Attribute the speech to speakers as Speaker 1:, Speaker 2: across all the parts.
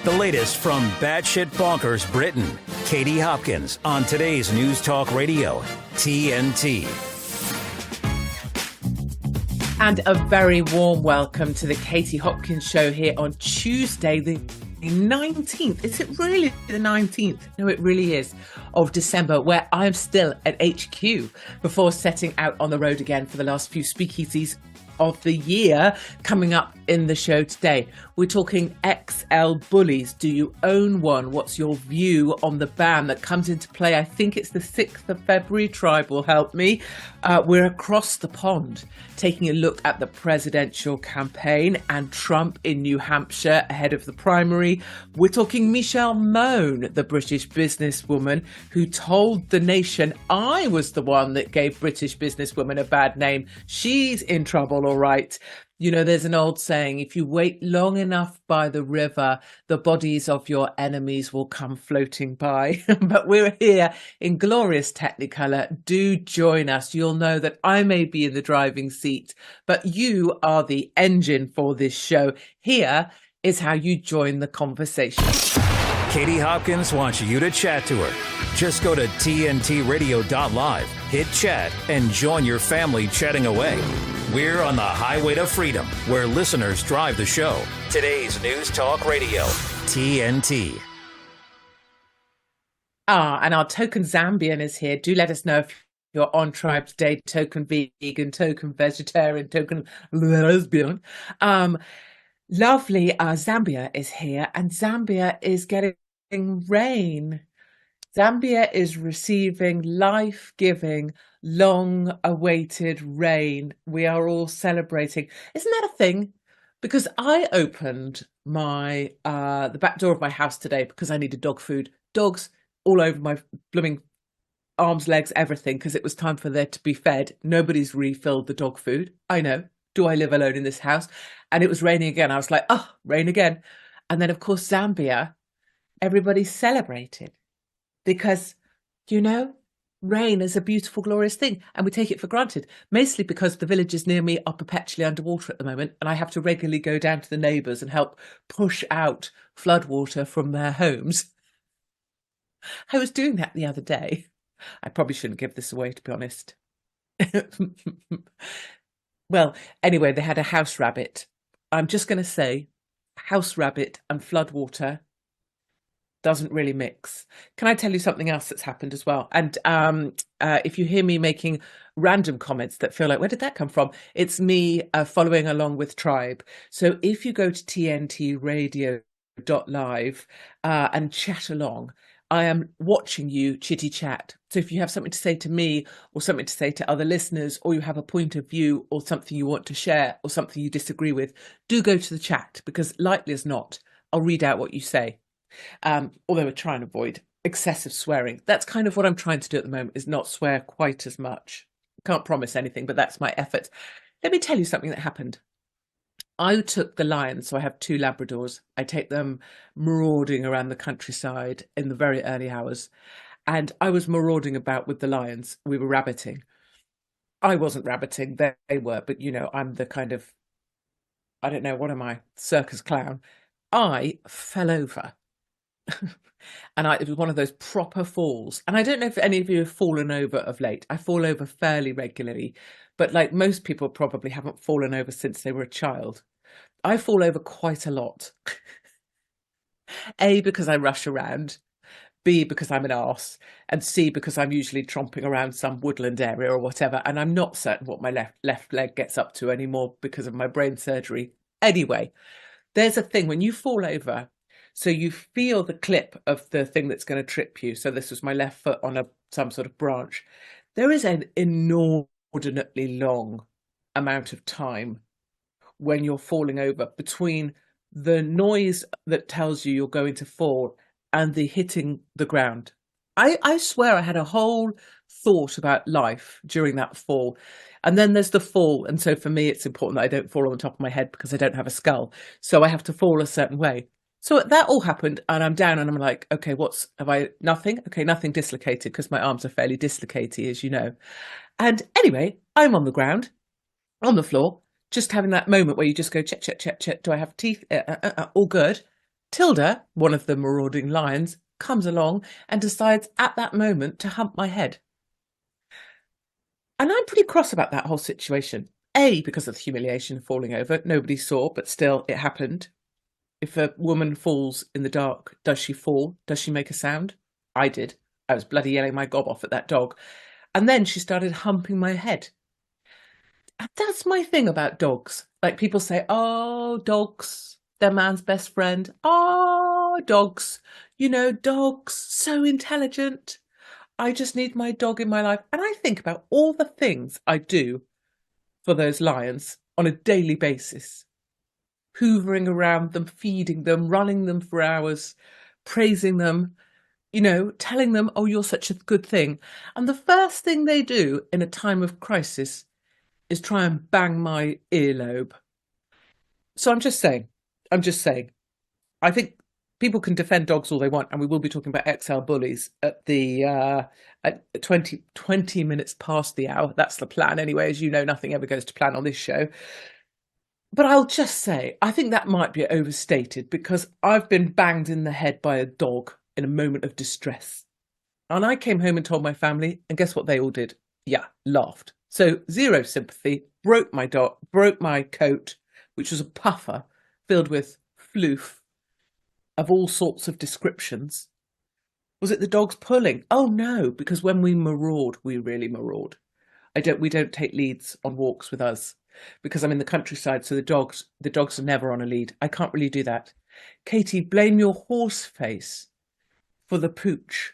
Speaker 1: The latest from batshit bonkers Britain. Katie Hopkins on today's News Talk Radio, TNT.
Speaker 2: And a very warm welcome to the Katie Hopkins show here on Tuesday, the 19th. Is it really the 19th? No, it really is, of December, where I'm still at HQ before setting out on the road again for the last few speakeasies of the year. Coming up in the show today, we're talking XL bullies. Do you own one? What's your view on the ban that comes into play? I think it's the 6th of February. Tribe will help me. We're across the pond taking a look at the presidential campaign and Trump in New Hampshire ahead of the primary. We're talking Michelle Mone, the British businesswoman who told the nation I was the one that gave British businesswomen a bad name. She's in trouble, all right. You know, there's an old saying, if you wait long enough by the river, the bodies of your enemies will come floating by. But we're here in glorious Technicolor. Do join us. You'll know that I may be in the driving seat, but you are the engine for this show. Here is how you join the conversation.
Speaker 1: Katie Hopkins wants you to chat to her. Just go to tntradio.live, hit chat, and join your family chatting away. We're on the highway to freedom, where listeners drive the show. Today's News Talk Radio, TNT.
Speaker 2: And our token Zambian is here. Do let us know if you're on Tribe today. Token vegan, token vegetarian, token lesbian. Lovely Zambia is here, and Zambia is getting rain. Zambia is receiving life-giving, long-awaited rain. We are all celebrating. Isn't that a thing? Because I opened my the back door of my house today because I needed dog food. Dogs all over my blooming arms, legs, everything, because it was time for there to be fed. Nobody's refilled the dog food. I know. Do I live alone in this house? And it was raining again. I was like, oh, rain again. And then, of course, Zambia, everybody celebrated because, you know, rain is a beautiful, glorious thing. And we take it for granted, mostly because the villages near me are perpetually underwater at the moment. And I have to regularly go down to the neighbours and help push out floodwater from their homes. I was doing that the other day. I probably shouldn't give this away, to be honest. Well, anyway, they had a house rabbit. I'm just going to say house rabbit and floodwater doesn't really mix. Can I tell you something else that's happened as well? And if you hear me making random comments that feel like, where did that come from? It's me following along with Tribe. So if you go to TNT Radio live and chat along, I am watching you chitty chat. So if you have something to say to me or something to say to other listeners, or you have a point of view or something you want to share or something you disagree with, do go to the chat, because likely as not, I'll read out what you say. Although I try and avoid excessive swearing. That's kind of what I'm trying to do at the moment, is not swear quite as much. Can't promise anything, but that's my effort. Let me tell you something that happened. I took the lions, so I have 2 Labradors. I take them marauding around the countryside in the very early hours. And I was marauding about with the lions. We were rabbiting. I wasn't rabbiting, they were, but you know, I'm the kind of, I don't know, what am I? Circus clown. I fell over. And it was one of those proper falls. And I don't know if any of you have fallen over of late. I fall over fairly regularly, but like most people probably haven't fallen over since they were a child. I fall over quite a lot. A, because I rush around. B, because I'm an arse. And C, because I'm usually tromping around some woodland area or whatever. And I'm not certain what my left leg gets up to anymore because of my brain surgery. Anyway, there's a thing when you fall over, so you feel the clip of the thing that's going to trip you. So this was my left foot on some sort of branch. There is an inordinately long amount of time when you're falling over between the noise that tells you you're going to fall and the hitting the ground. I swear I had a whole thought about life during that fall. And then there's the fall. And so for me, it's important that I don't fall on the top of my head because I don't have a skull. So I have to fall a certain way. So that all happened and I'm down and I'm like, okay, nothing? Okay, nothing dislocated because my arms are fairly dislocated, as you know. And anyway, I'm on the ground, on the floor, just having that moment where you just go, check. Do I have teeth? All good. Tilda, one of the marauding lions, comes along and decides at that moment to hump my head. And I'm pretty cross about that whole situation. A, because of the humiliation of falling over. Nobody saw, but still it happened. If a woman falls in the dark, does she fall? Does she make a sound? I did. I was bloody yelling my gob off at that dog. And then she started humping my head. And that's my thing about dogs. Like people say, oh, dogs, they're man's best friend. Oh, dogs, dogs, so intelligent. I just need my dog in my life. And I think about all the things I do for those lions on a daily basis. Hoovering around them, feeding them, running them for hours, praising them, telling them, oh, you're such a good thing. And the first thing they do in a time of crisis is try and bang my earlobe. So I'm just saying, I think people can defend dogs all they want, and we will be talking about XL bullies at the at 20 minutes past the hour. That's the plan anyway. As you know, nothing ever goes to plan on this show. But I'll just say, I think that might be overstated because I've been banged in the head by a dog in a moment of distress. And I came home and told my family, and guess what they all did? Yeah, laughed. So zero sympathy, broke my coat, which was a puffer filled with floof of all sorts of descriptions. Was it the dogs pulling? Oh no, because when we maraud, we really maraud. We don't take leads on walks with us because I'm in the countryside, so the dogs are never on a lead. I can't really do that. Katie, blame your horse face for the pooch.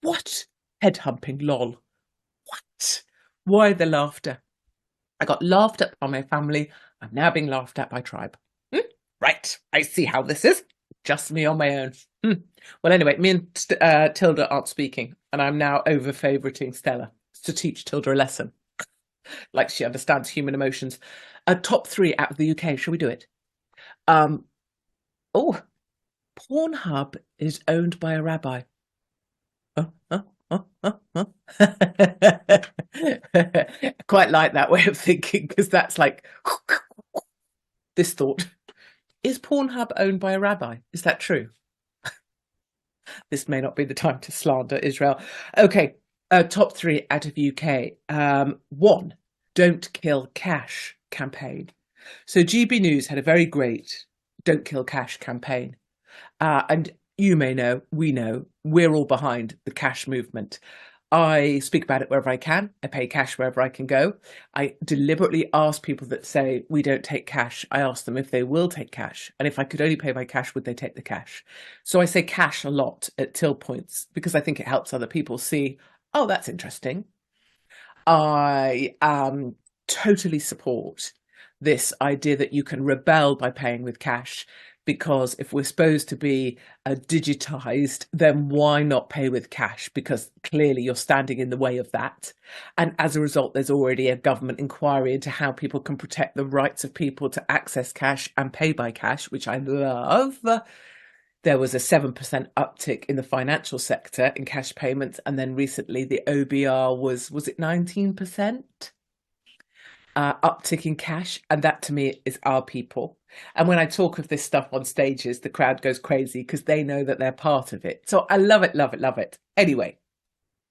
Speaker 2: What? Head humping, lol. What? Why the laughter? I got laughed at by my family. I'm now being laughed at by tribe. Right, I see how this is. Just me on my own. Well, anyway, me and Tilda aren't speaking, and I'm now over-favoriting Stella to teach Tilda a lesson. Like she understands human emotions. Top 3 out of the UK. Shall we do it? Pornhub is owned by a rabbi. Quite like that way of thinking, because that's like this thought. Is Pornhub owned by a rabbi? Is that true? This may not be the time to slander Israel. Okay, top 3 out of UK. 1, Don't Kill Cash campaign. So GB News had a very great Don't Kill Cash campaign. And you may know, we know, we're all behind the cash movement. I speak about it wherever I can. I pay cash wherever I can go. I deliberately ask people that say we don't take cash. I ask them if they will take cash. And if I could only pay by cash, would they take the cash? So I say cash a lot at till points because I think it helps other people see, oh, that's interesting. I totally support this idea that you can rebel by paying with cash. Because if we're supposed to be digitized, then why not pay with cash? Because clearly you're standing in the way of that. And as a result, there's already a government inquiry into how people can protect the rights of people to access cash and pay by cash, which I love. There was a 7% uptick in the financial sector in cash payments. And then recently the OBR was it 19%? Uptick in cash, and that to me is our people. And when I talk of this stuff on stages, the crowd goes crazy because they know that they're part of it. So I love it, love it, love it. Anyway,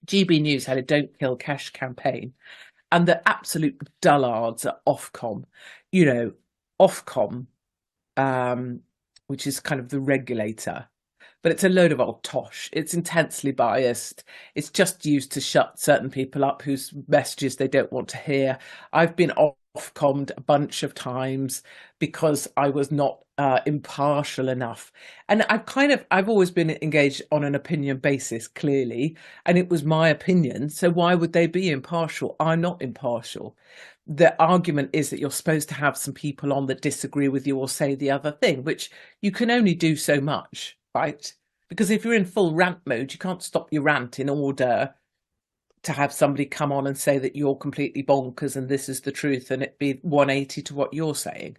Speaker 2: GB News had a Don't Kill Cash campaign, and the absolute dullards at Ofcom, Ofcom, which is kind of the regulator, but it's a load of old tosh. It's intensely biased. It's just used to shut certain people up whose messages they don't want to hear. I've been Ofcommed a bunch of times because I was not impartial enough. And I've always been engaged on an opinion basis, clearly, and it was my opinion. So why would they be impartial? I'm not impartial. The argument is that you're supposed to have some people on that disagree with you or say the other thing, which you can only do so much. Right? Because if you're in full rant mode, you can't stop your rant in order to have somebody come on and say that you're completely bonkers and this is the truth and it be 180 to what you're saying.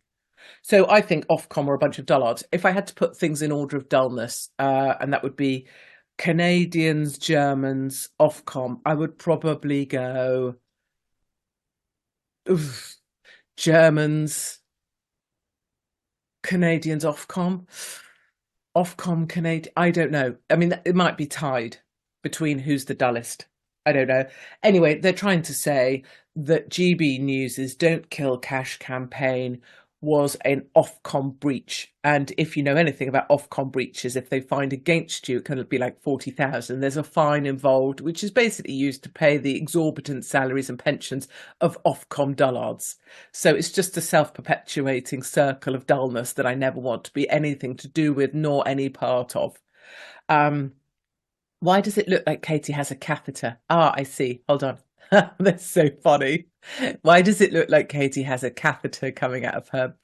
Speaker 2: So I think Ofcom are a bunch of dullards. If I had to put things in order of dullness, and that would be Canadians, Germans, Ofcom, I would probably go Germans, Canadians Ofcom Canadian. I don't know. I mean, it might be tied between who's the dullest. I don't know. Anyway, they're trying to say that GB News's Don't Kill Cash campaign was an Ofcom breach. And if you know anything about Ofcom breaches, if they find against you, it can be like 40,000. There's a fine involved, which is basically used to pay the exorbitant salaries and pensions of Ofcom dullards. So it's just a self-perpetuating circle of dullness that I never want to be anything to do with, nor any part of. Why does it look like Katie has a catheter? Ah, I see. Hold on. That's so funny. Why does it look like Katie has a catheter coming out of her?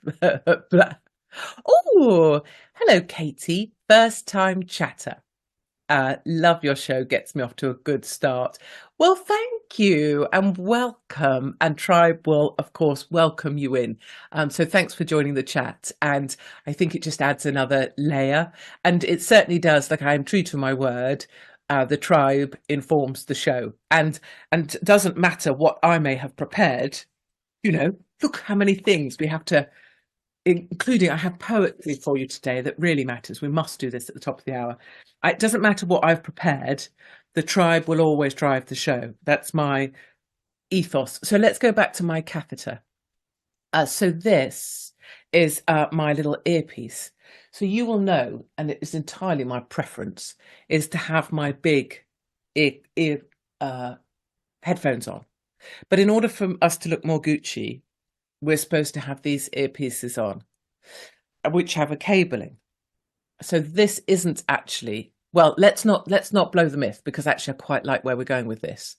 Speaker 2: Oh, hello, Katie. First time chatter. Love your show. Gets me off to a good start. Well, thank you and welcome. And Tribe will, of course, welcome you in. So thanks for joining the chat. And I think it just adds another layer. And it certainly does. Like, I'm true to my word. The Tribe informs the show, and doesn't matter what I may have prepared. You know, look how many things we have to, including I have poetry for you today that really matters. We must do this at the top of the hour. It doesn't matter what I've prepared. The Tribe will always drive the show. That's my ethos. So let's go back to my catheter. So this is my little earpiece. So you will know, and it is entirely my preference, is to have my big ear headphones on. But in order for us to look more Gucci, we're supposed to have these earpieces on, which have a cabling. So this isn't actually, well, let's not blow the myth, because actually I quite like where we're going with this.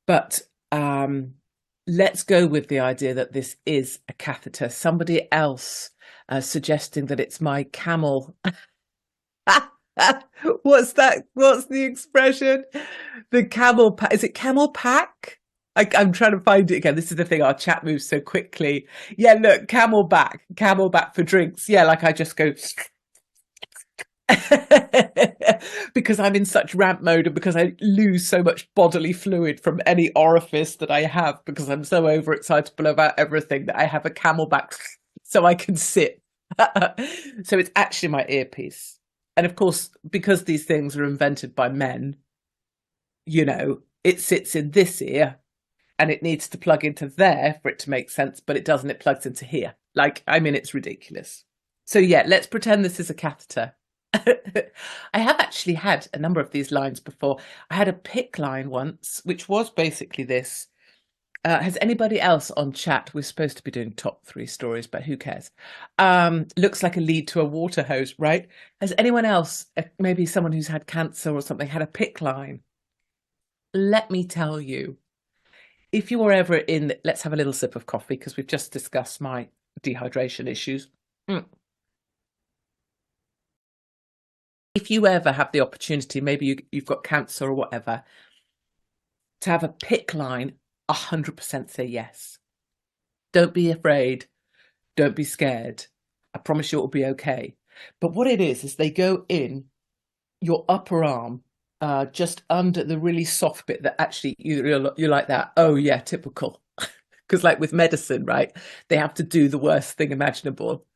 Speaker 2: But let's go with the idea that this is a catheter. Somebody else suggesting that it's my camel. What's that? What's the expression? The camel pack. Is it camel pack? I'm trying to find it again. This is the thing. Our chat moves so quickly. Yeah, look, camel back for drinks. Yeah, like I just go because I'm in such rant mode, and because I lose so much bodily fluid from any orifice that I have, because I'm so overexcitable about everything, that I have a camelback so I can sit. So it's actually my earpiece. And of course, because these things are invented by men, you know, it sits in this ear and it needs to plug into there for it to make sense, but it doesn't. It plugs into here. Like, I mean, it's ridiculous. So yeah, let's pretend this is a catheter. I have actually had a number of these lines before. I had a pick line once, which was basically this. Has anybody else on chat? We're supposed to be doing top 3 stories, but who cares? Looks like a lead to a water hose, right? Has anyone else, maybe someone who's had cancer or something, had a pick line? Let me tell you, if you were ever in, let's have a little sip of coffee, because we've just discussed my dehydration issues. If you ever have the opportunity, maybe you've got cancer or whatever, to have a pick line, 100% say yes. Don't be afraid. Don't be scared. I promise you it will be okay. But what it is they go in your upper arm, just under the really soft bit that actually you're like that. Oh yeah, typical. Because like with medicine, right, they have to do the worst thing imaginable.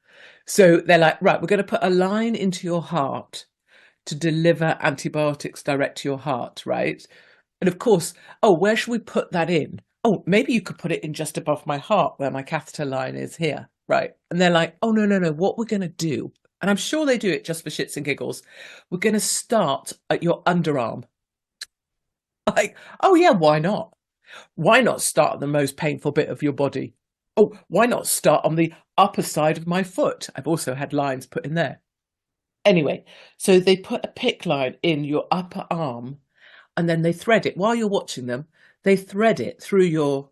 Speaker 2: So they're like, right, we're going to put a line into your heart to deliver antibiotics direct to your heart, right? And of course, oh, where should we put that in? Oh, maybe you could put it in just above my heart where my catheter line is here, right? And they're like, oh, no. What we're going to do, and I'm sure they do it just for shits and giggles, we're going to start at your underarm. Like, oh yeah, why not? Why not start at the most painful bit of your body? Oh, why not start on the upper side of my foot? I've also had lines put in there. Anyway, so they put a pick line in your upper arm, and then they thread it. While you're watching them, they thread it through your,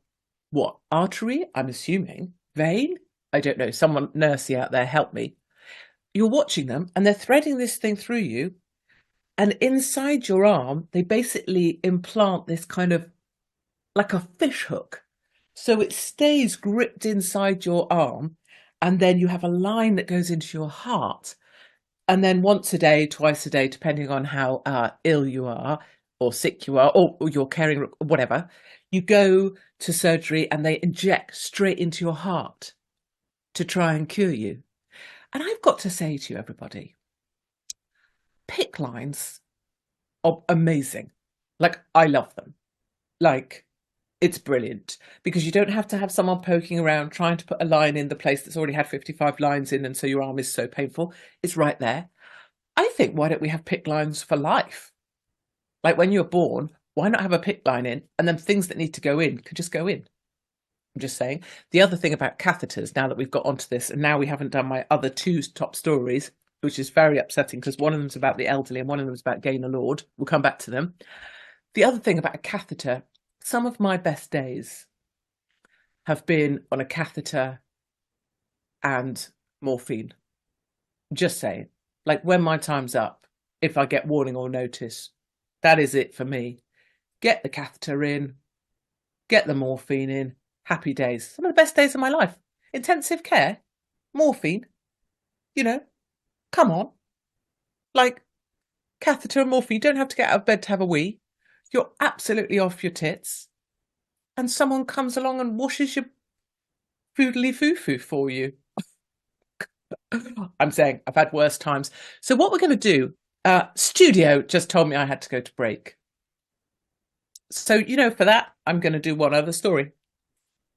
Speaker 2: what, artery? I'm assuming. Vein? I don't know. Someone nursey out there, help me. You're watching them, and they're threading this thing through you, and inside your arm, they basically implant this kind of, like a fish hook. So it stays gripped inside your arm, and then you have a line that goes into your heart. And then once a day, twice a day, depending on how ill you are or sick you are, or you're caring, whatever, you go to surgery and they inject straight into your heart to try and cure you. And I've got to say to you, everybody, PICC lines are amazing. Like, I love them. Like, it's brilliant because you don't have to have someone poking around trying to put a line in the place that's already had 55 lines in, and so your arm is so painful. It's right there. I think, why don't we have PICC lines for life? Like, when you're born, why not have a PICC line in, and then things that need to go in could just go in? I'm just saying. The other thing about catheters, now that we've got onto this, and now we haven't done my other two top stories, which is very upsetting because one of them's about the elderly and one of them's about Gaynor Lord. We'll come back to them. The other thing about a catheter, some of my best days have been on a catheter and morphine. Just saying. Like, when my time's up, if I get warning or notice, that is it for me. Get the catheter in, get the morphine in, happy days. Some of the best days of my life. Intensive care, morphine, come on. Like, catheter and morphine, you don't have to get out of bed to have a wee. You're absolutely off your tits. And someone comes along and washes your foodly foo-foo for you. I'm saying I've had worse times. So what we're going to do, studio just told me I had to go to break. So, for that, I'm going to do one other story.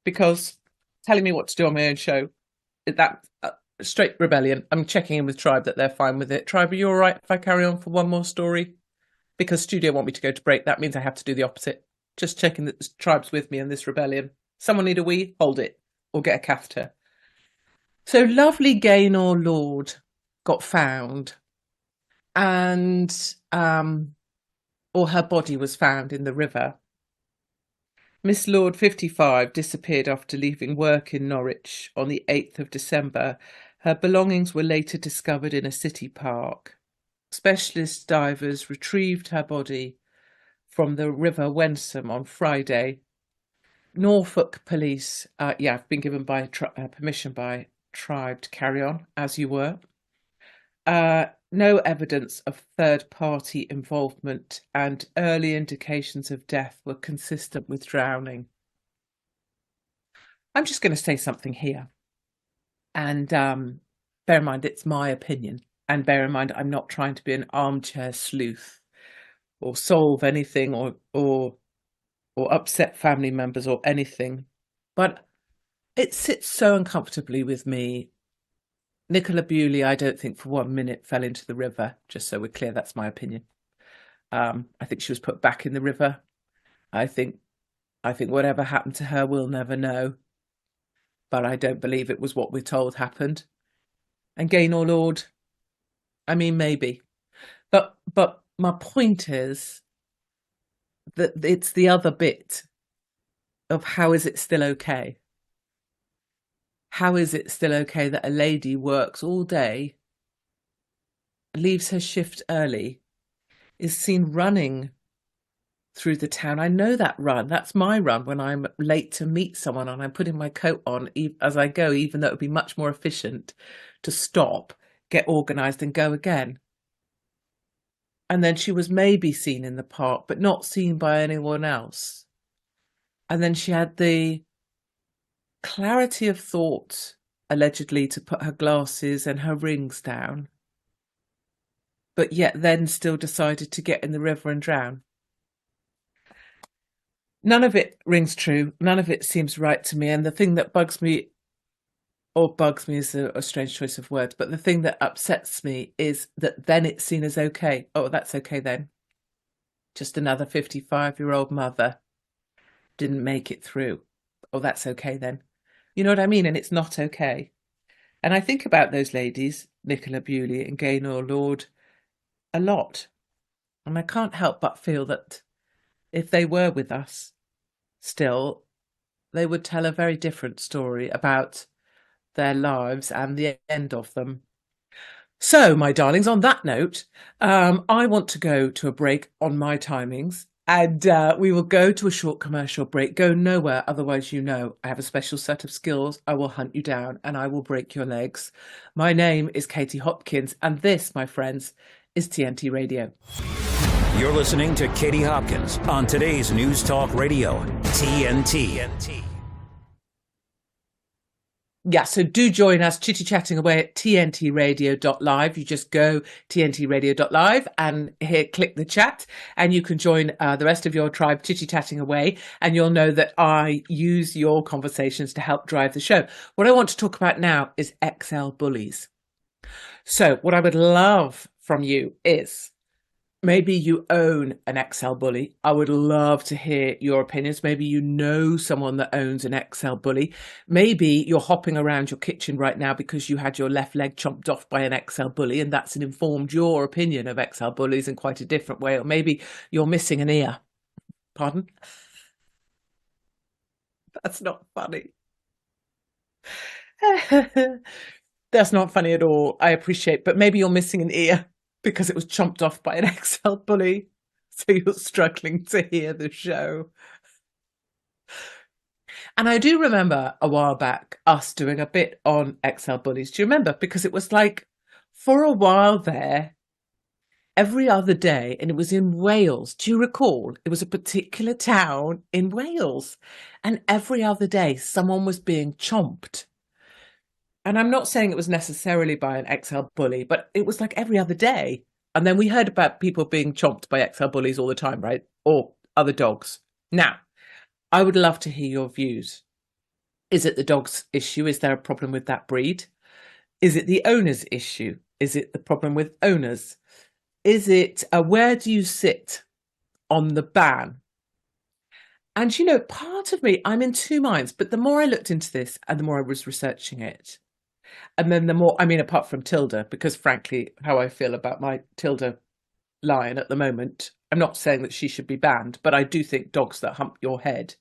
Speaker 2: Because telling me what to do on my own show, that straight rebellion. I'm checking in with Tribe that they're fine with it. Tribe, are you all right if I carry on for one more story? Because studio want me to go to break. That means I have to do the opposite. Just checking that the Tribe's with me in this rebellion. Someone need a wee? Hold it. Or get a catheter. So lovely Gaynor Lord got found. And, or her body was found in the river. Miss Lord, 55, disappeared after leaving work in Norwich on the 8th of December. Her belongings were later discovered in a city park. Specialist divers retrieved her body from the River Wensum on Friday. Norfolk Police, I've been given permission by Tribe to carry on, as you were. No evidence of third-party involvement, and early indications of death were consistent with drowning. I'm just going to say something here. And bear in mind, it's my opinion. And bear in mind, I'm not trying to be an armchair sleuth or solve anything or upset family members or anything. But it sits so uncomfortably with me. Nicola Bewley, I don't think for 1 minute fell into the river, just so we're clear, that's my opinion. I think she was put back in the river. I think whatever happened to her, we'll never know. But I don't believe it was what we're told happened. And Gaynor Lord, I mean, maybe. But my point is that it's the other bit of how is it still okay? How is it still okay that a lady works all day, leaves her shift early, is seen running through the town? I know that run. That's my run when I'm late to meet someone and I'm putting my coat on as I go, even though it would be much more efficient to stop, get organised and go again. And then she was maybe seen in the park, but not seen by anyone else. And then she had the clarity of thought, allegedly, to put her glasses and her rings down, but yet then still decided to get in the river and drown. None of it rings true. None of it seems right to me. And the thing that bugs me is a strange choice of words, but the thing that upsets me is that then it's seen as okay. Oh, that's okay then. Just another 55-year-old mother didn't make it through. Oh, that's okay then. You know what I mean? And it's not okay. And I think about those ladies, Nicola Bewley and Gaynor Lord, a lot. And I can't help but feel that if they were with us still, they would tell a very different story about their lives and the end of them. So, my darlings, on that note, I want to go to a break on my timings. And we will go to a short commercial break. Go nowhere, otherwise you know I have a special set of skills. I will hunt you down and I will break your legs. My name is Katie Hopkins, and this, my friends, is TNT Radio.
Speaker 1: You're listening to Katie Hopkins on today's News Talk Radio, TNT.
Speaker 2: Yeah, so do join us chitty-chatting away at tntradio.live. You just go tntradio.live and here click the chat, and you can join the rest of your tribe chitty-chatting away, and you'll know that I use your conversations to help drive the show. What I want to talk about now is XL bullies. So what I would love from you is, maybe you own an XL bully. I would love to hear your opinions. Maybe you know someone that owns an XL bully. Maybe you're hopping around your kitchen right now because you had your left leg chomped off by an XL bully, and that's informed your opinion of XL bullies in quite a different way. Or maybe you're missing an ear. Pardon? That's not funny. That's not funny at all. I appreciate, but maybe you're missing an ear because it was chomped off by an XL bully, so you're struggling to hear the show. And I do remember a while back us doing a bit on XL bullies. Do you remember? Because it was like, for a while there, every other day, and it was in Wales. Do you recall? It was a particular town in Wales, and every other day someone was being chomped. And I'm not saying it was necessarily by an XL bully, but it was like every other day. And then we heard about people being chomped by XL bullies all the time, right? Or other dogs. Now, I would love to hear your views. Is it the dog's issue? Is there a problem with that breed? Is it the owner's issue? Is it the problem with owners? Is it where do you sit on the ban? And, you know, part of me, I'm in two minds, but the more I looked into this and the more I was researching it, and then the more, I mean, apart from Tilda, because frankly, how I feel about my Tilda lion at the moment, I'm not saying that she should be banned, but I do think dogs that hump your head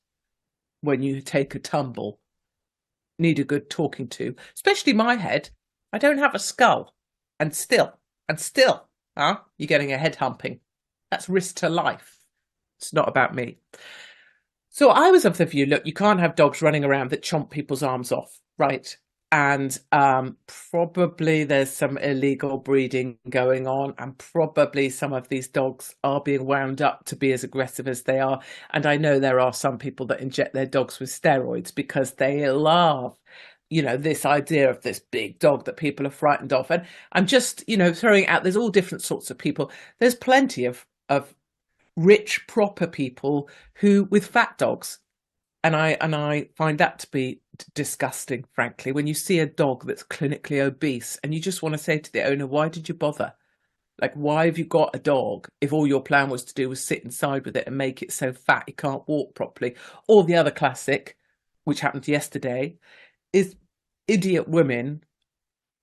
Speaker 2: when you take a tumble need a good talking to, especially my head. I don't have a skull. And still, you're getting a head humping. That's risk to life. It's not about me. So I was of the view, look, you can't have dogs running around that chomp people's arms off, right? And probably there's some illegal breeding going on, and probably some of these dogs are being wound up to be as aggressive as they are. And I know there are some people that inject their dogs with steroids because they love, you know, this idea of this big dog that people are frightened of. And I'm just, you know, throwing out, there's all different sorts of people. There's plenty of rich, proper people who with fat dogs. And I find that to be disgusting, frankly, when you see a dog that's clinically obese and you just want to say to the owner, why did you bother? Like, why have you got a dog if all your plan was to do was sit inside with it and make it so fat it can't walk properly? Or the other classic, which happened yesterday, is idiot women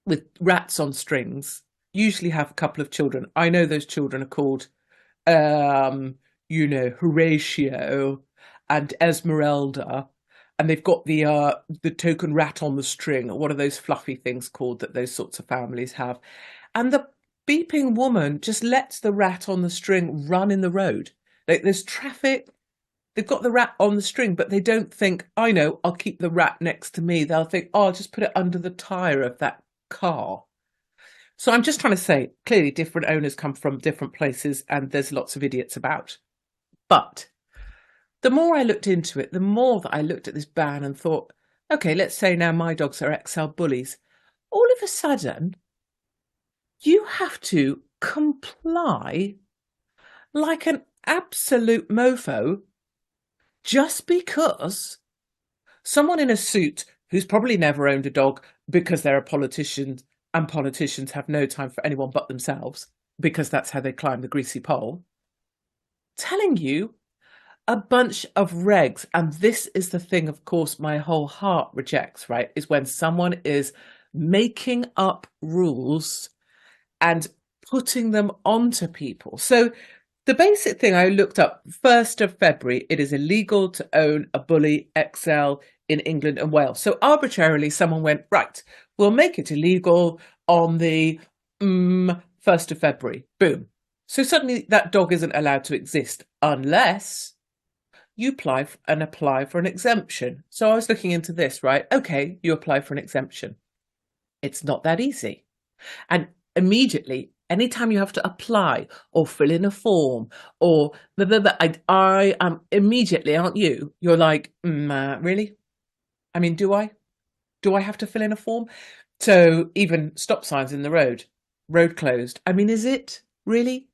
Speaker 2: with rats on strings, usually have a couple of children. I know those children are called, you know, Horatio and Esmeralda, and they've got the token rat on the string, or what are those fluffy things called that those sorts of families have? And the beeping woman just lets the rat on the string run in the road. Like, there's traffic, they've got the rat on the string, but they don't think, I know, I'll keep the rat next to me. They'll think, oh, I'll just put it under the tyre of that car. So I'm just trying to say, clearly different owners come from different places and there's lots of idiots about. But the more I looked into it, the more that I looked at this ban and thought, okay, let's say now my dogs are XL bullies. All of a sudden, you have to comply like an absolute mofo just because someone in a suit who's probably never owned a dog because they're a politician, and politicians have no time for anyone but themselves because that's how they climb the greasy pole, telling you a bunch of regs. And this is the thing, of course, my whole heart rejects, right? Is when someone is making up rules and putting them onto people. So the basic thing I looked up, 1st of February, it is illegal to own a bully XL in England and Wales. So arbitrarily, someone went, right, we'll make it illegal on the 1st of February. Boom. So suddenly that dog isn't allowed to exist unless you apply for an exemption. So I was looking into this, right? Okay, you apply for an exemption. It's not that easy. And immediately, anytime you have to apply or fill in a form or I am immediately, aren't you? You're like, really? I mean, do I? Do I have to fill in a form? So even stop signs in the road closed. I mean, is it really?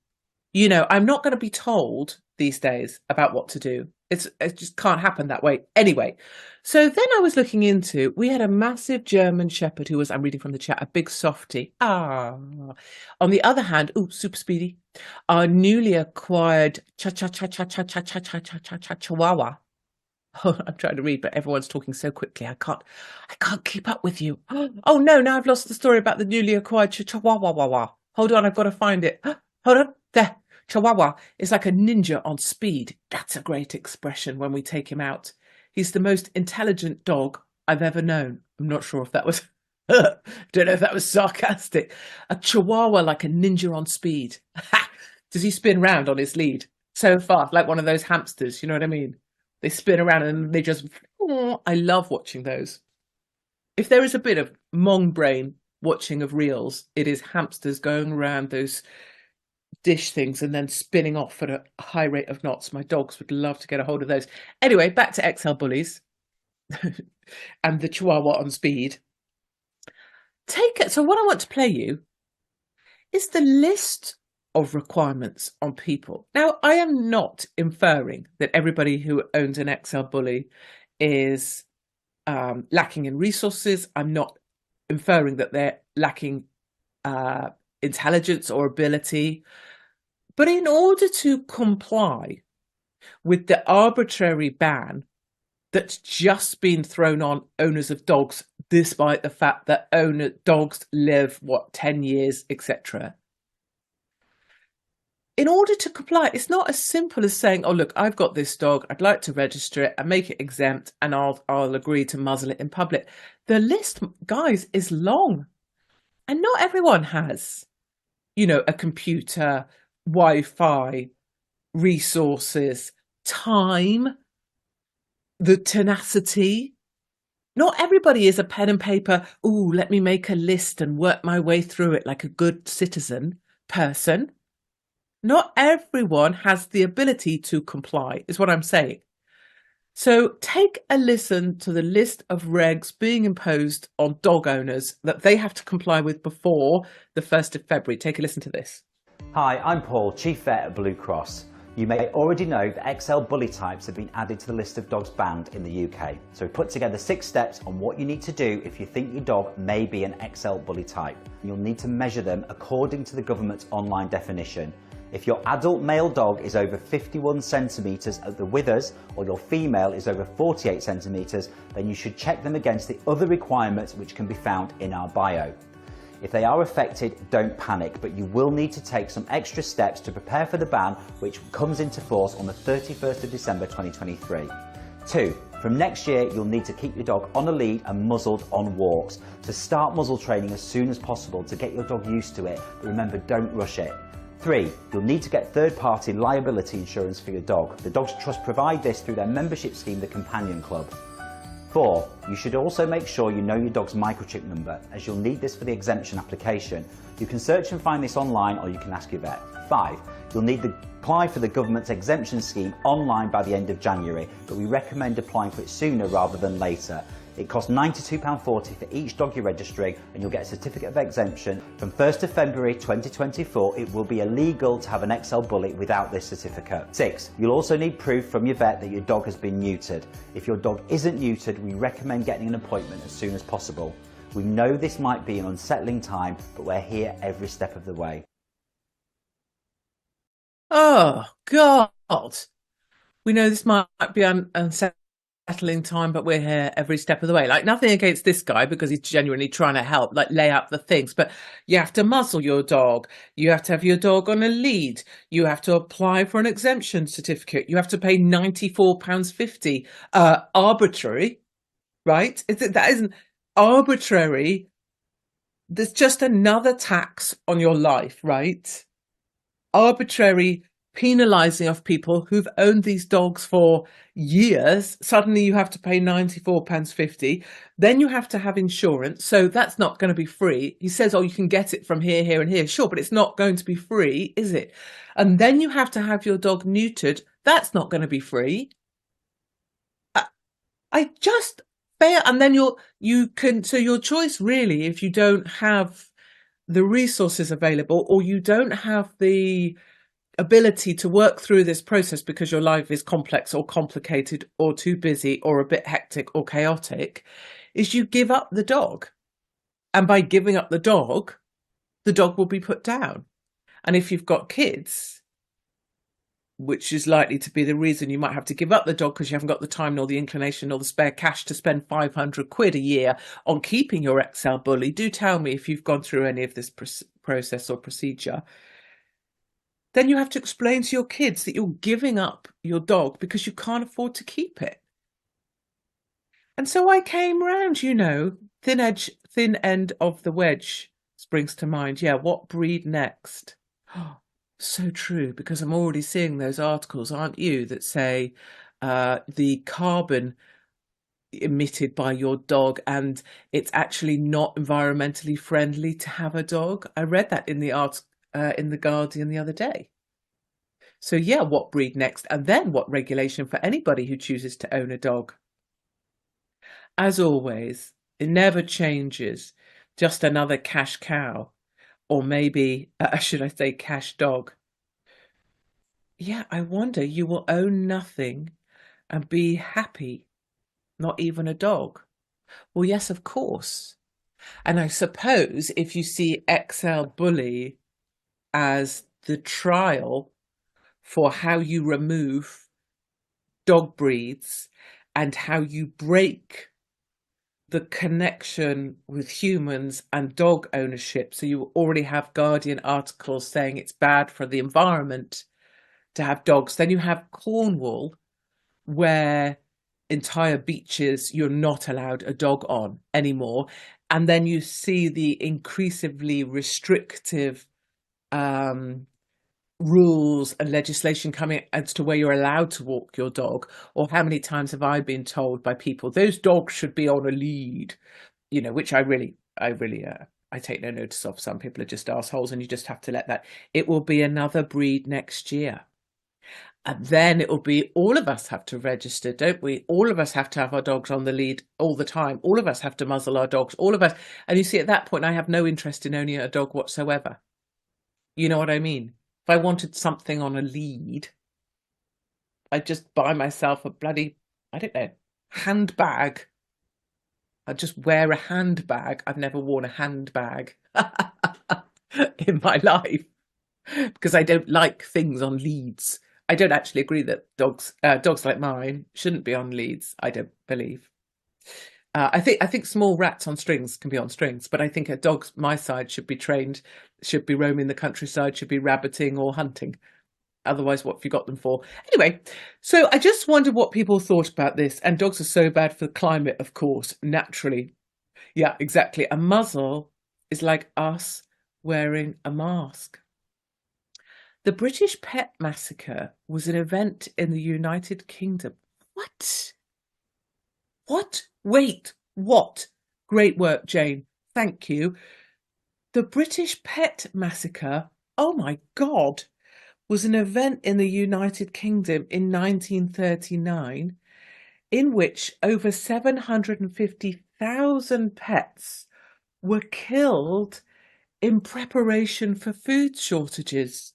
Speaker 2: I'm not going to be told these days about what to do. It just can't happen that way. Anyway, so then I was looking into, we had a massive German Shepherd who was, I'm reading from the chat, a big softie. On the other hand, super speedy, our newly acquired Chihuahua. Oh, I'm trying to read, but everyone's talking so quickly. I can't keep up with you. Oh no, now I've lost the story about the newly acquired Chihuahua. Hold on, I've got to find it. Hold on, there. Chihuahua is like a ninja on speed. That's a great expression when we take him out. He's the most intelligent dog I've ever known. I'm not sure if that was, don't know if that was sarcastic. A Chihuahua like a ninja on speed. Does he spin round on his lead so fast, like one of those hamsters? You know what I mean? They spin around and they just, I love watching those. If there is a bit of mong brain watching of reels, it is hamsters going around those dish things and then spinning off at a high rate of knots. My dogs would love to get a hold of those. Anyway, back to XL bullies and the Chihuahua on speed. So what I want to play you is the list of requirements on people. Now, I am not inferring that everybody who owns an XL bully is lacking in resources. I'm not inferring that they're lacking intelligence or ability. But in order to comply with the arbitrary ban that's just been thrown on owners of dogs, despite the fact that dogs live, 10 years, etc. In order to comply, it's not as simple as saying, oh, look, I've got this dog, I'd like to register it and make it exempt, and I'll agree to muzzle it in public. The list, guys, is long. And not everyone has, a computer, Wi-Fi, resources, time, the tenacity. Not everybody is a pen and paper, let me make a list and work my way through it like a good citizen person. Not everyone has the ability to comply, is what I'm saying. So take a listen to the list of regs being imposed on dog owners that they have to comply with before the 1st of February. Take a listen to this.
Speaker 3: Hi, I'm Paul, Chief Vet at Blue Cross. You may already know that XL bully types have been added to the list of dogs banned in the UK. So we put together 6 steps on what you need to do if you think your dog may be an XL bully type. You'll need to measure them according to the government's online definition. If your adult male dog is over 51 centimetres at the withers or your female is over 48 centimetres, then you should check them against the other requirements which can be found in our bio. If they are affected, don't panic, but you will need to take some extra steps to prepare for the ban, which comes into force on the 31st of December 2023. 2. From next year, you'll need to keep your dog on a lead and muzzled on walks. So start muzzle training as soon as possible to get your dog used to it, but remember, don't rush it. 3. You'll need to get third-party liability insurance for your dog. The Dogs Trust provide this through their membership scheme, the Companion Club. 4. You should also make sure you know your dog's microchip number, as you'll need this for the exemption application. You can search and find this online, or you can ask your vet. 5. You'll need to apply for the government's exemption scheme online by the end of January, but we recommend applying for it sooner rather than later. It costs £92.40 for each dog you're registering, and you'll get a certificate of exemption. From 1st of February 2024, it will be illegal to have an XL bully without this certificate. 6. You'll also need proof from your vet that your dog has been neutered. If your dog isn't neutered, we recommend getting an appointment as soon as possible. We know this might be an unsettling time, but we're here every step of the way.
Speaker 2: Oh, God. We know this might be unsettling time, but we're here every step of the way. Like, nothing against this guy because he's genuinely trying to help, like lay out the things, but you have to muzzle your dog, you have to have your dog on a lead, you have to apply for an exemption certificate, you have to pay £94.50. Arbitrary, right? That isn't arbitrary. There's just another tax on your life, right? Arbitrary penalising of people who've owned these dogs for years. Suddenly you have to pay £94.50. Then you have to have insurance. So that's not going to be free. He says, oh, you can get it from here, here and here. Sure, but it's not going to be free, is it? And then you have to have your dog neutered. That's not going to be free. I just fair. And then so your choice really, if you don't have the resources available, or you don't have the ability to work through this process because your life is complex or complicated or too busy or a bit hectic or chaotic, is you give up the dog. And by giving up the dog will be put down. And if you've got kids, which is likely to be the reason you might have to give up the dog because you haven't got the time nor the inclination nor the spare cash to spend 500 quid a year on keeping your XL Bully, do tell me if you've gone through any of this process or procedure. Then you have to explain to your kids that you're giving up your dog because you can't afford to keep it. And so I came round, thin end of the wedge springs to mind. Yeah, what breed next? So true, because I'm already seeing those articles, aren't you, that say the carbon emitted by your dog, and it's actually not environmentally friendly to have a dog. I read that in the in the Guardian the other day. So yeah, what breed next? And then what regulation for anybody who chooses to own a dog? As always, it never changes. Just another cash cow, or maybe, should I say, cash dog. Yeah, I wonder, you will own nothing and be happy, not even a dog. Well, yes, of course. And I suppose if you see XL Bully as the trial for how you remove dog breeds and how you break the connection with humans and dog ownership. So you already have Guardian articles saying it's bad for the environment to have dogs. Then you have Cornwall, where entire beaches you're not allowed a dog on anymore. And then you see the increasingly restrictive rules and legislation coming as to where you're allowed to walk your dog. Or how many times have I been told by people, those dogs should be on a lead, which I take no notice of. Some people are just assholes, and you just have to let that. It will be another breed next year. And then it will be, all of us have to register, don't we? All of us have to have our dogs on the lead all the time. All of us have to muzzle our dogs, all of us. And you see, at that point, I have no interest in owning a dog whatsoever. You know what I mean? If I wanted something on a lead, I'd just buy myself a bloody, I don't know, handbag. I'd just wear a handbag. I've never worn a handbag in my life because I don't like things on leads. I don't actually agree that dogs like mine shouldn't be on leads. I don't believe. I think small rats on strings can be on strings, but I think a dog my size should be trained, should be roaming the countryside, should be rabbiting or hunting. Otherwise, what have you got them for? Anyway, so I just wondered what people thought about this. And dogs are so bad for the climate, of course, naturally. Yeah, exactly. A muzzle is like us wearing a mask. The British Pet Massacre was an event in the United Kingdom. What? Wait, what? Great work, Jane. Thank you. The British Pet Massacre, oh my God, was an event in the United Kingdom in 1939 in which over 750,000 pets were killed in preparation for food shortages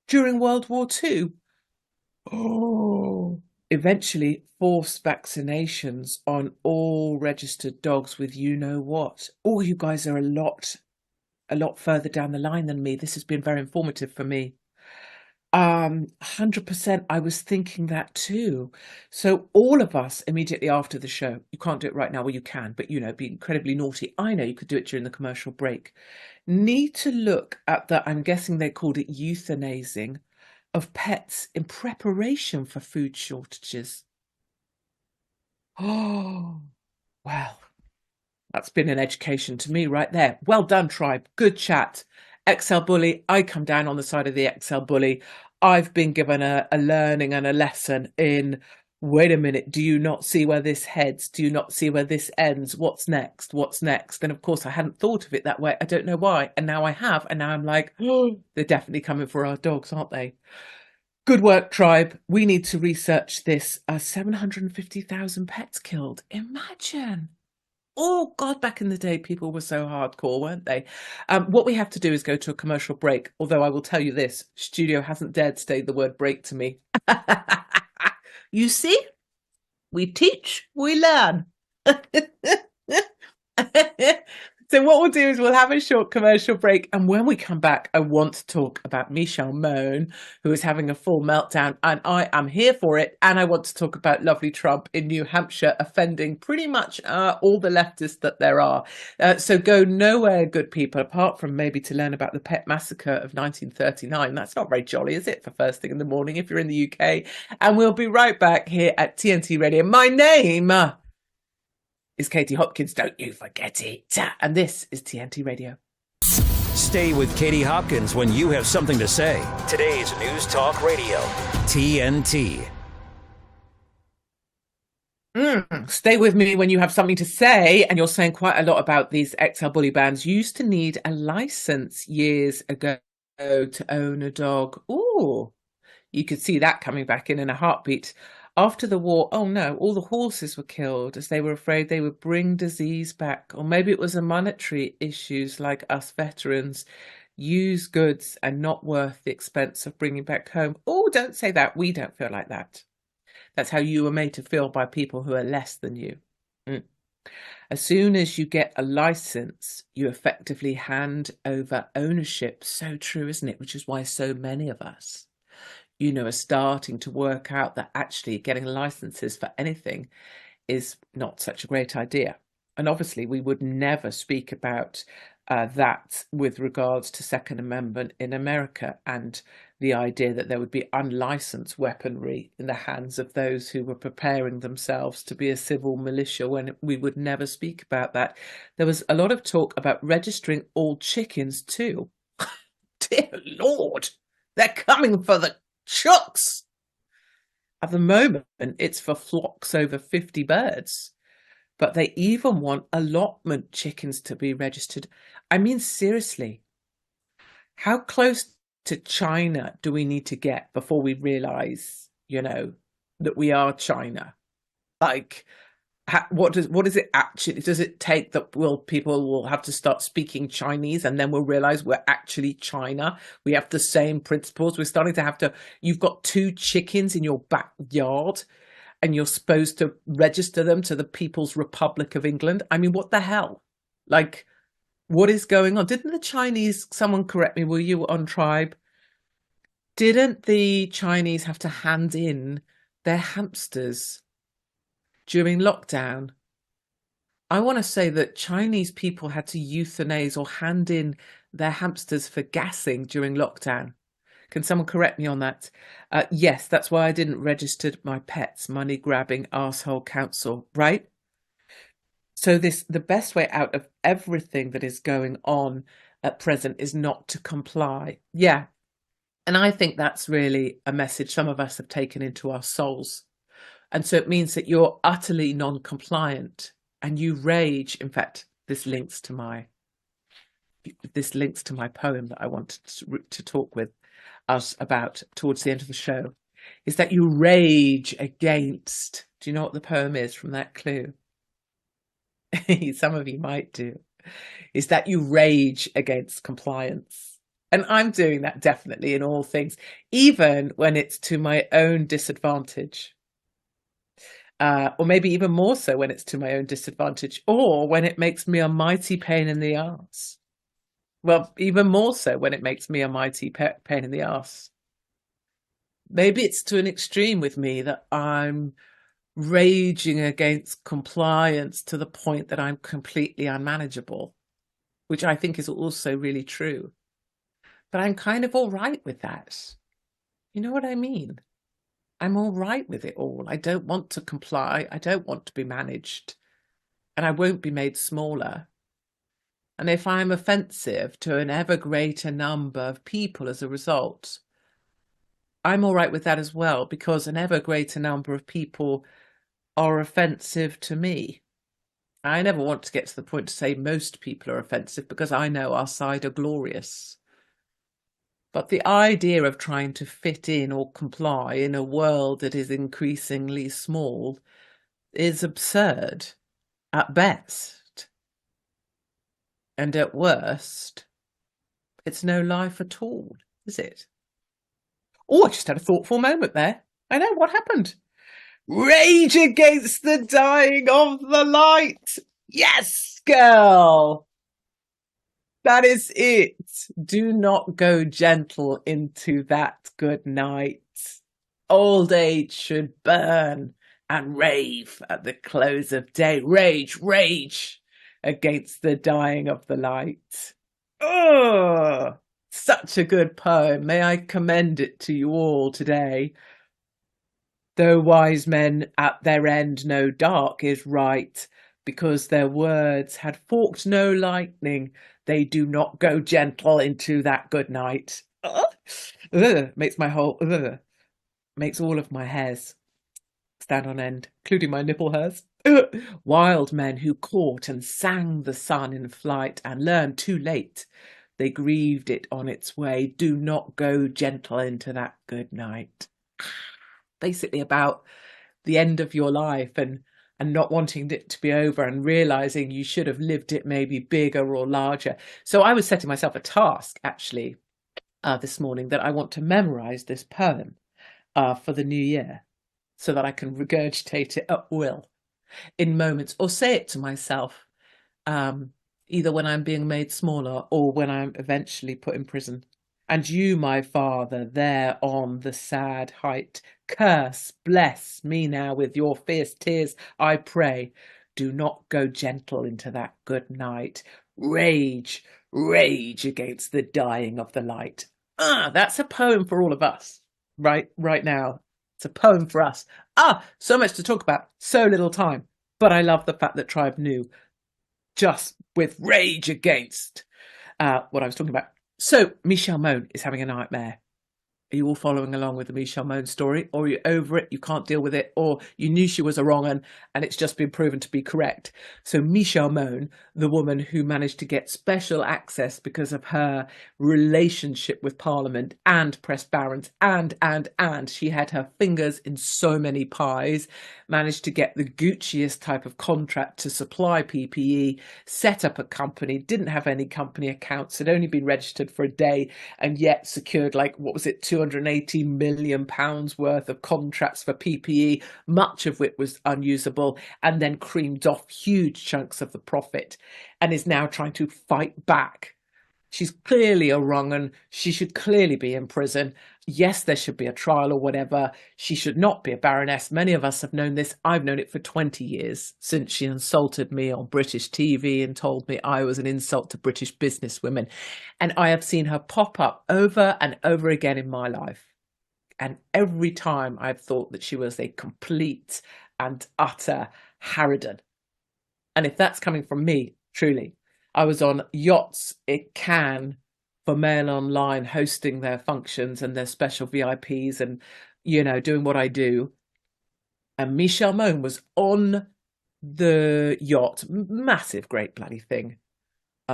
Speaker 2: during World War II. Oh. Eventually forced vaccinations on all registered dogs with you-know-what. Oh, you guys are a lot further down the line than me. This has been very informative for me. 100%, I was thinking that too. So all of us immediately after the show, you can't do it right now, well you can, but be incredibly naughty. I know you could do it during the commercial break. Need to look at I'm guessing they called it euthanizing, of pets in preparation for food shortages. Oh, well, that's been an education to me right there. Well done, tribe. Good chat. XL Bully, I come down on the side of the XL Bully. I've been given a learning and a lesson in, wait a minute, do you not see where this heads? Do you not see where this ends? What's next? What's next? And of course, I hadn't thought of it that way. I don't know why. And now I have. And now I'm like, oh, they're definitely coming for our dogs, aren't they? Good work, tribe. We need to research this. 750,000 pets killed. Imagine. Oh, God, back in the day, people were so hardcore, weren't they? What we have to do is go to a commercial break. Although I will tell you this, Studio hasn't dared say the word break to me. You see? We teach, we learn. So what we'll do is we'll have a short commercial break. And when we come back, I want to talk about Michelle Mone, who is having a full meltdown. And I am here for it. And I want to talk about lovely Trump in New Hampshire offending pretty much all the leftists that there are. So go nowhere, good people, apart from maybe to learn about the pet massacre of 1939. That's not very jolly, is it, for first thing in the morning if you're in the UK? And we'll be right back here at TNT Radio. My name is Katie Hopkins, don't you forget it. And this is TNT Radio.
Speaker 1: Stay with Katie Hopkins when you have something to say. Today's News Talk Radio, TNT.
Speaker 2: Stay with me when you have something to say. And you're saying quite a lot about these XL bully bands. You used to need a license years ago to own a dog. Ooh, you could see that coming back in a heartbeat. After the war, oh no, all the horses were killed as they were afraid they would bring disease back. Or maybe it was a monetary issues like us veterans use goods and not worth the expense of bringing back home. Oh, don't say that. We don't feel like that. That's how you were made to feel by people who are less than you. As soon as you get a license, you effectively hand over ownership. So true, isn't it? Which is why so many of us are starting to work out that actually getting licenses for anything is not such a great idea. And obviously we would never speak about that with regards to Second Amendment in America and the idea that there would be unlicensed weaponry in the hands of those who were preparing themselves to be a civil militia, when we would never speak about that. There was a lot of talk about registering all chickens too. Dear Lord, they're coming for the chooks. At the moment, it's for flocks over 50 birds, but they even want allotment chickens to be registered. I mean, seriously, how close to China do we need to get before we realize, that we are China? Like, what does it actually, does it take that people will have to start speaking Chinese and then we'll realize we're actually China? We have the same principles. We're starting to you've got 2 chickens in your backyard and you're supposed to register them to the People's Republic of England. I mean, what the hell? Like, what is going on? Didn't the Chinese, someone correct me, were you on Tribe? Didn't the Chinese have to hand in their hamsters during lockdown? I want to say that Chinese people had to euthanize or hand in their hamsters for gassing during lockdown. Can someone correct me on that? Yes, that's why I didn't register my pets, money-grabbing arsehole council, right? So the best way out of everything that is going on at present is not to comply. Yeah. And I think that's really a message some of us have taken into our souls. And so it means that you're utterly non-compliant and you rage. In fact, this links to my poem that I wanted to talk with us about towards the end of the show, is that you rage against. Do you know what the poem is from that clue? Some of you might do. Is that you rage against compliance. And I'm doing that definitely in all things, even when it's to my own disadvantage. Or maybe even more so when it's to my own disadvantage, or when it makes me a mighty pain in the arse. Well, even more so when it makes me a mighty pain in the arse. Maybe it's to an extreme with me that I'm raging against compliance to the point that I'm completely unmanageable, which I think is also really true. But I'm kind of all right with that. You know what I mean? I'm all right with it all. I don't want to comply. I don't want to be managed. And I won't be made smaller. And if I'm offensive to an ever greater number of people as a result, I'm all right with that as well, because an ever greater number of people are offensive to me. I never want to get to the point to say most people are offensive, because I know our side are glorious. But the idea of trying to fit in or comply in a world that is increasingly small is absurd at best. And at worst, it's no life at all, is it? Oh, I just had a thoughtful moment there. I know, what happened? Rage against the dying of the light. Yes, girl. That is it. Do not go gentle into that good night. Old age should burn and rave at the close of day. Rage, rage against the dying of the light. Oh, such a good poem. May I commend it to you all today. Though wise men at their end know dark is right, because their words had forked no lightning, they do not go gentle into that good night. Makes my whole, makes all of my hairs stand on end, including my nipple hairs. Wild men who caught and sang the sun in flight and learned too late, they grieved it on its way, do not go gentle into that good night. Basically about the end of your life and not wanting it to be over and realizing you should have lived it maybe bigger or larger. So I was setting myself a task actually this morning that I want to memorize this poem for the new year so that I can regurgitate it at will in moments or say it to myself either when I'm being made smaller or when I'm eventually put in prison. And you, my Father, there on the sad height, curse, bless me now with your fierce tears, I pray. Do not go gentle into that good night. Rage, rage against the dying of the light. That's a poem for all of us, right now. It's a poem for us. So much to talk about, so little time. But I love the fact that Tribe knew just with rage against what I was talking about. So, Michelle Mone is having a nightmare. Are you all following along with the Michelle Mone story? Or are you over it, you can't deal with it, or you knew she was a wrong un and it's just been proven to be correct? So Michelle Mone, the woman who managed to get special access because of her relationship with Parliament and press barons, and she had her fingers in so many pies, managed to get the Gucciest type of contract to supply PPE, set up a company, didn't have any company accounts, had only been registered for a day, and yet secured £280 million worth of contracts for PPE, much of which was unusable, and then creamed off huge chunks of the profit, and is now trying to fight back. She's clearly a wrong un. She should clearly be in prison. Yes, there should be a trial or whatever. She should not be a baroness. Many of us have known this. I've known it for 20 years, since she insulted me on British TV and told me I was an insult to British businesswomen. And I have seen her pop up over and over again in my life. And every time I've thought that she was a complete and utter harridan. And if that's coming from me, truly, I was on yachts in Cannes for Mail Online, hosting their functions and their special VIPs and, doing what I do. And Michelle Mone was on the yacht, massive, great bloody thing,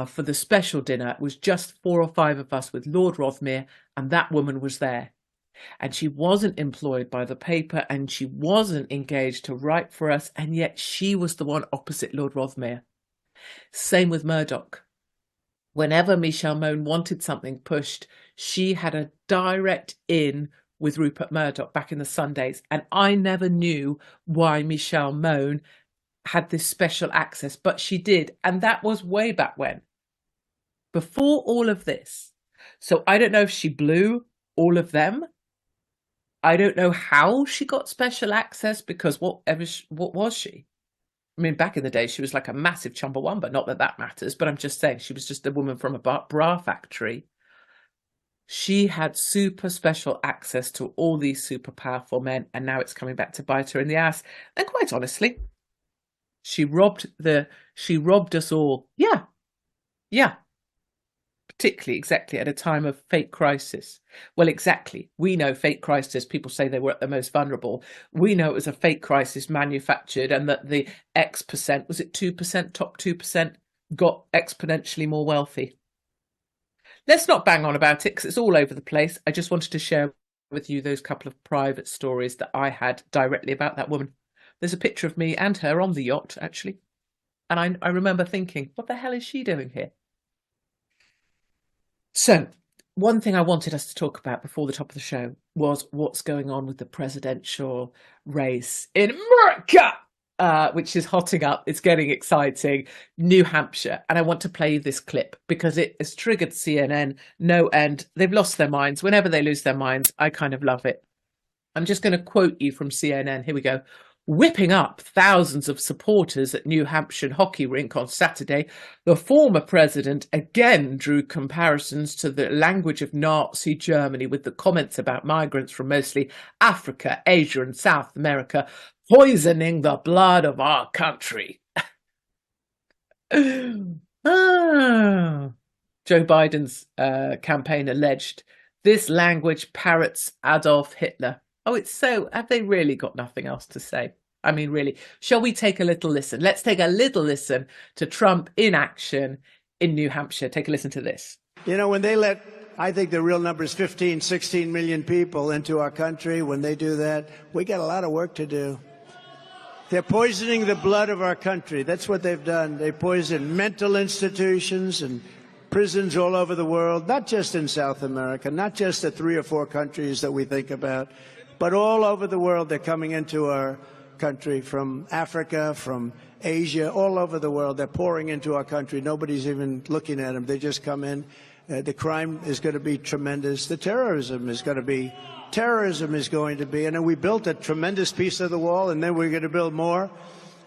Speaker 2: for the special dinner. It was just 4 or 5 of us with Lord Rothermere, and that woman was there. And she wasn't employed by the paper and she wasn't engaged to write for us, and yet she was the one opposite Lord Rothermere. Same with Murdoch. Whenever Michelle Mone wanted something pushed, she had a direct in with Rupert Murdoch back in the Sundays. And I never knew why Michelle Mone had this special access, but she did. And that was way back when, before all of this. So I don't know if she blew all of them. I don't know how she got special access, because what was she? I mean, back in the day, she was like a massive Chumbawamba. Not that that matters, but I'm just saying she was just a woman from a bra factory. She had super special access to all these super powerful men, and now it's coming back to bite her in the ass. And quite honestly, she robbed us all. Yeah. Particularly exactly at a time of fake crisis. Well, exactly. We know fake crisis. People say they were at the most vulnerable. We know it was a fake crisis manufactured, and that the X percent, was it 2%, top 2%, got exponentially more wealthy. let's not bang on about it because it's all over the place. I just wanted to share with you those couple of private stories that I had directly about that woman. There's a picture of me and her on the yacht, actually. And I remember thinking, what the hell is she doing here? So, one thing I wanted us to talk about before the top of the show was what's going on with the presidential race in America, which is hotting up. It's getting exciting. New Hampshire. And I want to play you this clip because it has triggered CNN no end. They've lost their minds. Whenever they lose their minds, I kind of love it. I'm just going to quote you from CNN. Here we go. Whipping up thousands of supporters at New Hampshire hockey rink on Saturday, the former president again drew comparisons to the language of Nazi Germany with the comments about migrants from mostly Africa, Asia and South America poisoning the blood of our country. Joe Biden's campaign alleged this language parrots Adolf Hitler. Oh, it's so, have they really got nothing else to say? I mean, really, shall we take a little listen? Let's take a little listen to Trump in action in New Hampshire. Take a listen to this.
Speaker 4: You know, when they let, I think the real number is 15, 16 million people into our country, when they do that, we got a lot of work to do. They're poisoning the blood of our country. That's what they've done. They poison mental institutions and prisons all over the world, not just in South America, not just the 3 or 4 countries that we think about, but all over the world. They're coming into our country from Africa, from Asia, all over the world. They're pouring into our country. Nobody's even looking at them. They just come in. The crime is going to be tremendous. The terrorism is going to be. And then we built a tremendous piece of the wall, and then we're going to build more.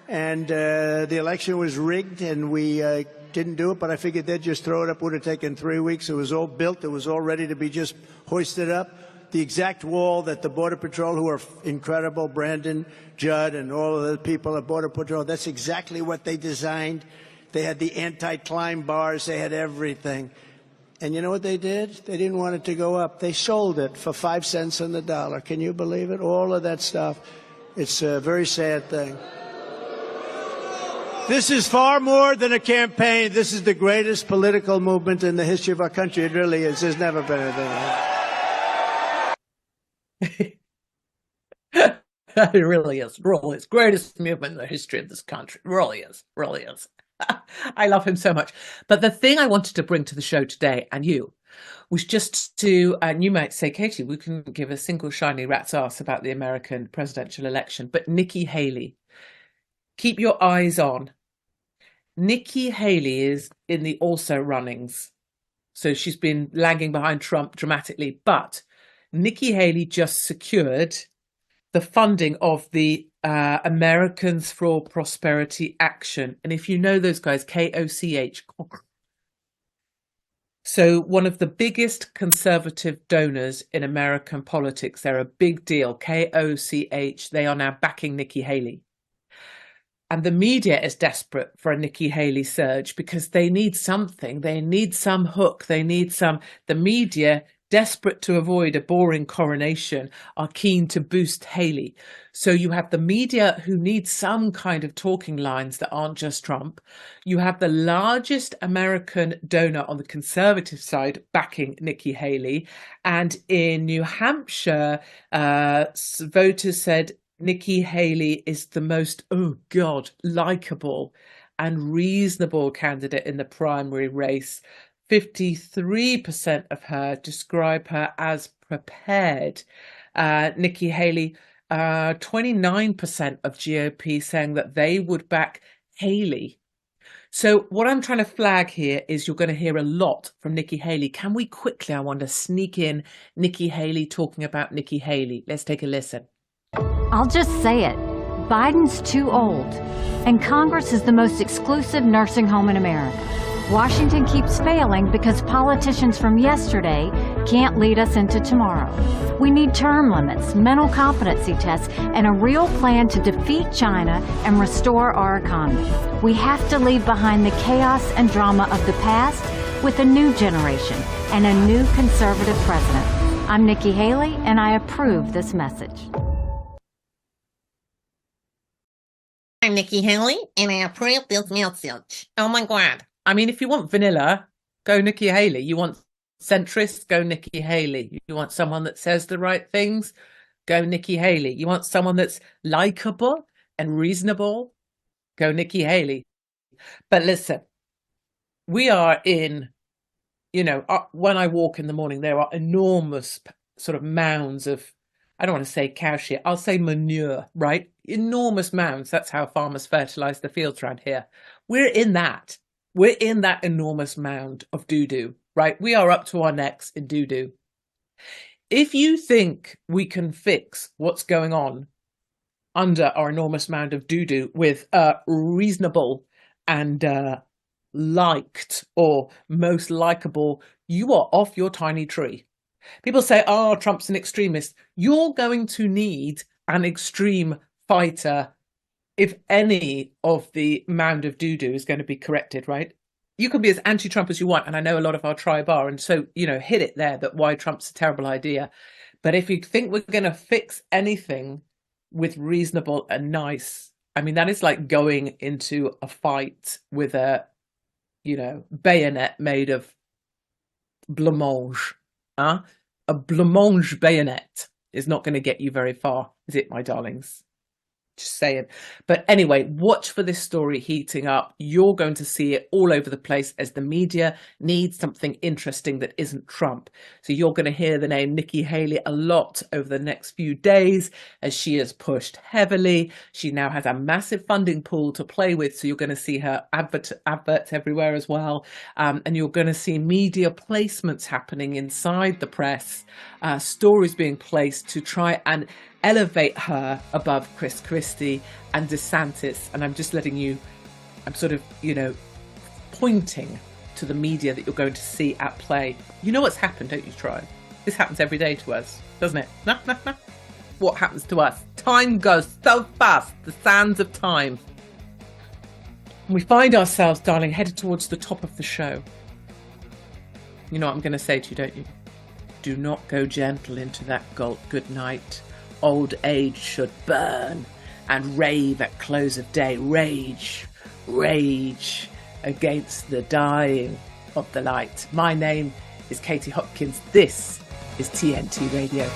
Speaker 4: And the election was rigged, and we didn't do it, but I figured they'd just throw it up. Would have taken 3 weeks. It was all built. It was all ready to be just hoisted up. The exact wall that the Border Patrol, who are incredible, Brandon, Judd, and all of the people at Border Patrol, that's exactly what they designed. They had the anti-climb bars. They had everything. And you know what they did? They didn't want it to go up. They sold it for 5 cents on the dollar. Can you believe it? All of that stuff. It's a very sad thing. This is far more than a campaign. This is the greatest political movement in the history of our country. It really is. There's never been anything like it.
Speaker 2: It really is. Really, it's the greatest movement in the history of this country. It really is. Really is. I love him so much. But the thing I wanted to bring to the show today, and you, was just to, and you might say, Katie, we can give a single shiny rat's ass about the American presidential election, but Nikki Haley, keep your eyes on. Nikki Haley is in the also runnings. So she's been lagging behind Trump dramatically, but Nikki Haley just secured the funding of the Americans for Prosperity Action. And if you know those guys, KOCH. So one of the biggest conservative donors in American politics. They're a big deal. KOCH. They are now backing Nikki Haley. And the media is desperate for a Nikki Haley surge because they need something. They need some hook. They need some. The media, desperate to avoid a boring coronation, are keen to boost Haley. So you have the media who need some kind of talking lines that aren't just Trump. You have the largest American donor on the conservative side backing Nikki Haley. And in New Hampshire, voters said Nikki Haley is the most, likable and reasonable candidate in the primary race. 53% of her describe her as prepared. Nikki Haley, 29% of GOP saying that they would back Haley. So what I'm trying to flag here is you're going to hear a lot from Nikki Haley. Can we quickly, I want to sneak in Nikki Haley talking about Nikki Haley. Let's take a listen.
Speaker 5: I'll just say it. Biden's too old, and Congress is the most exclusive nursing home in America. Washington keeps failing because politicians from yesterday can't lead us into tomorrow. We need term limits, mental competency tests, and a real plan to defeat China and restore our economy. We have to leave behind the chaos and drama of the past with a new generation and a new conservative president. I'm Nikki Haley, and I approve this message.
Speaker 6: I'm Nikki Haley, and I approve this message. Oh my God.
Speaker 2: I mean, if you want vanilla, go Nikki Haley. You want centrist, go Nikki Haley. You want someone that says the right things, go Nikki Haley. You want someone that's likable and reasonable, go Nikki Haley. But listen, we are in, when I walk in the morning, there are enormous sort of mounds of, I don't want to say cow shit, I'll say manure, right? Enormous mounds. That's how farmers fertilize the fields around here. We're in that. We're in that enormous mound of doo-doo, right? We are up to our necks in doo-doo. If you think we can fix what's going on under our enormous mound of doo-doo with reasonable and liked or most likable, you are off your tiny tree. People say, oh, Trump's an extremist. You're going to need an extreme fighter if any of the mound of doo-doo is going to be corrected, right? You can be as anti-Trump as you want, and I know a lot of our tribe are, and so, hit it there that why Trump's a terrible idea. But if you think we're going to fix anything with reasonable and nice, I mean, that is like going into a fight with a, bayonet made of blancmange. A blancmange bayonet is not going to get you very far, is it, my darlings? Just saying. But anyway, watch for this story heating up. You're going to see it all over the place as the media needs something interesting that isn't Trump. So you're going to hear the name Nikki Haley a lot over the next few days as she is pushed heavily. She now has a massive funding pool to play with. So you're going to see her adverts everywhere as well. And you're going to see media placements happening inside the press, stories being placed to try and elevate her above Chris Christie and DeSantis. And I'm just letting you, I'm sort of, pointing to the media that you're going to see at play. You know what's happened, don't you, Tribe? This happens every day to us, doesn't it? No. What happens to us? Time goes so fast, the sands of time. We find ourselves, darling, headed towards the top of the show. You know what I'm going to say to you, don't you? Do not go gentle into that good night. Old age should burn and rave at close of day. Rage against the dying of the light. My name is Katie Hopkins. This is TNT Radio.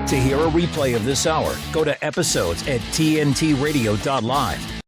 Speaker 1: To hear a replay of this hour, go to episodes at tntradio.live.